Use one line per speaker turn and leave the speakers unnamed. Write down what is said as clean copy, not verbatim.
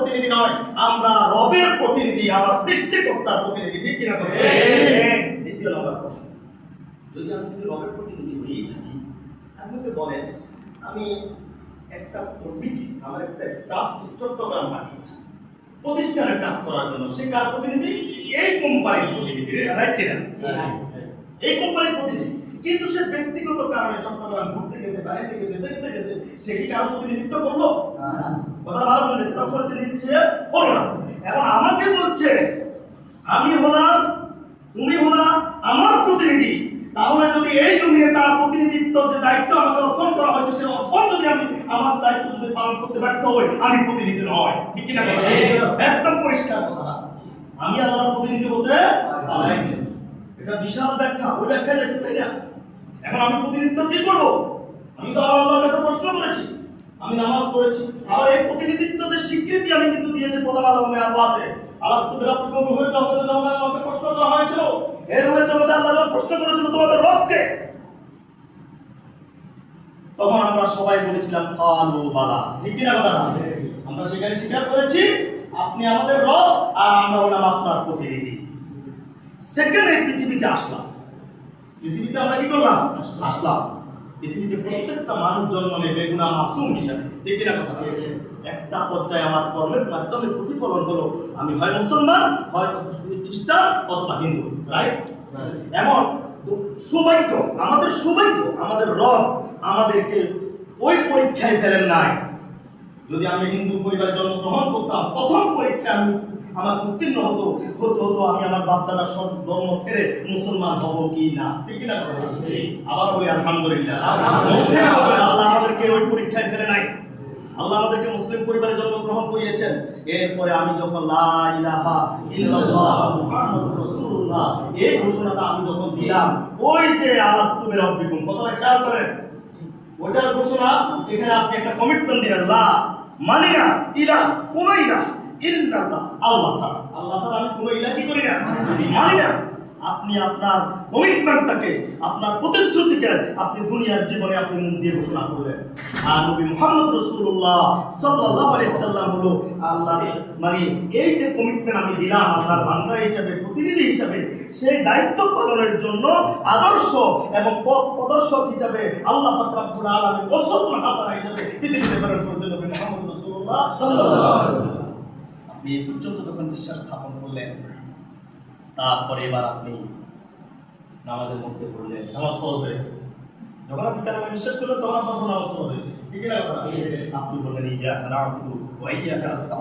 প্রতিনিধি নয়, আমরা রবের প্রতিনিধি, আমার সৃষ্টিকর্তার প্রতিনিধি। ঠিক কিনা? দ্বিতীয় নম্বর প্রশ্ন, যদি আমি রবের প্রতিনিধি হয়েই থাকি, আমাকে বলেন আমি একটা কমিটি, আমার একটা স্টাফ চট্টগ্রাম পাঠিয়েছি প্রতিষ্ঠানের কাজ করার জন্য, সে কার প্রতিনিধি? এই কোম্পানির প্রতিনিধি, রাইট কিনা? এই কোম্পানির প্রতিনিধি, কিন্তু সে ব্যক্তিগত কারণে চট্টগ্রাম ঘুরতে গেছে, বাইরে গেছে, দেখতে গেছে, সে কি কারো প্রতিনিধিত্ব করলো? কথা ভালো বলে, কারো প্রতিনিধি সে হলো না। এখন আমাকে বলছে আমি হলাম, তুমি হলা আমার প্রতিনিধি, তাহলে যদি এই জমিনে তার প্রতিনিধিত্ব যে দায়িত্ব আমাকে অর্পণ করা হয়েছে, সে অর্পণ যদি আমি আমার দায়িত্ব যদি পালন করতে ব্যর্থ হই, আমি প্রতিনিধি নয়। ঠিক কিনা? একদম পরিষ্কার কথা, আমি আল্লাহর প্রতিনিধি হতে পারি। এটা বিশাল ব্যাখ্যা, ওই ব্যাখ্যা যেতে চাই না। এখন আমি প্রতিনিধিত্ব কি করব? আমি তো আল্লাহর কাছে প্রশ্ন করেছি, আমি নামাজ পড়েছি, আর এই প্রতিনিধিত্ব যে স্বীকৃতি আমি কিন্তু দিয়েছি প্রথম আলমে আল্লাহকে। আলাস্তু বিরাব্বিকুম রূহুল জগতে যখন আমাকে প্রশ্ন করা হয়েছিল, এই রূহের জগতে আল্লাহ যখন প্রশ্ন করেছিল তোমাদের রবকে, তখন আমরা সবাই বলেছিলাম কালু বালা। ঠিক কিনা কথা? আমরা সেখানে স্বীকার করেছি আপনি আমাদের রব আর আমরা হলাম আপনার প্রতিনিধি। সেকেন্ডে পৃথিবীতে আসলাম, পৃথিবীতে আমরা কি করলাম? আসলাম। পৃথিবীতে প্রত্যেকটা মানুষ জন্ম নেয় বেগুনা মাসুম হিসাবে। ঠিক কিনা কথা? একটা পর্যায়ে আমার কর্মের মাধ্যমে প্রতিফলন হলো আমি হয় মুসলমান, হয় খ্রিস্টান, অথবা হিন্দু। রাইট? এমন সৌভাগ্য, আমাদের সৌভাগ্য, আমাদের রব আমাদেরকে ওই পরীক্ষায় ফেলেন নাই। যদি আমি হিন্দু পরিবারে জন্মগ্রহণ করতাম, প্রথম পরীক্ষায় আমি আমার উত্তীর্ণ হতো আমি আমার বাপ দাদার সব ধর্ম ছেড়ে মুসলমান হব কি না। ঠিক কিনা কথা? আবার বলি আলহামদুলিল্লাহ, আল্লাহ আমাদেরকে ওই পরীক্ষায় ফেলে নাই। আল্লাহ আমাদেরকে মুসলিম পরিবারে জন্মগ্রহণ করিয়েছেন। এরপরে আমি যখন লা ইলাহা ইল্লাল্লাহ মুহাম্মাদুর রাসূলুল্লাহ এই ঘোষণাটা আমি যখন দিলাম, ওই যে আলাস্তু বিরাব্বিকুম কথাটা খেয়াল করেন, ওটার ঘোষণা এখানে আপনি একটা কমিটমেন্ট দিলেন, লা মানি না ইলাহ, কোন ইলাহ ইল্লাল্লাহ, আল্লাহ ছাড়া, আল্লাহ ছাড়া আমি কোন ইলাহ কি করি না, মানি না। আপনি আপনার কমিটমেন্টটাকে, আপনার প্রতিশ্রুতিকে আপনি দুনিয়ার জীবনে আপনি মুখ দিয়ে ঘোষণা করলেন। আর নবী মুহাম্মদ রাসূলুল্লাহ সাল্লাল্লাহু আলাইহি সাল্লাম হলো আল্লাহর, মানে এই যে কমিটমেন্ট আমি দিলাম আল্লাহর বান্দা হিসেবে, প্রতিনিধি হিসেবে, সেই দায়িত্ব পালনের জন্য আদর্শ এবং পথ প্রদর্শক হিসেবে আল্লাহ পাক রব্বুল আলামিন ওয়াসওয়াতুল হাসানা হিসেবে পৃথিবীতে প্রেরণ করেছেন নবী মুহাম্মদ রাসূলুল্লাহ সাল্লাল্লাহু আলাইহি ওয়াসাল্লাম। আপনি এই পর্যন্ত যখন বিশ্বাস স্থাপন করলেন, তারপরে এবার আপনি নামাজের মধ্যে পড়লেন, নামাজ ফরজ হয়ে গেল। যখন আপনি কালেমা বিশ্বাস করলেন তখন আপনার নামাজ ফরজ হয়েছে। ঠিক না কথা? আপনি বললেন ইyyaka না'বুদু ওয়া ইyyaka নাস্তাঈন।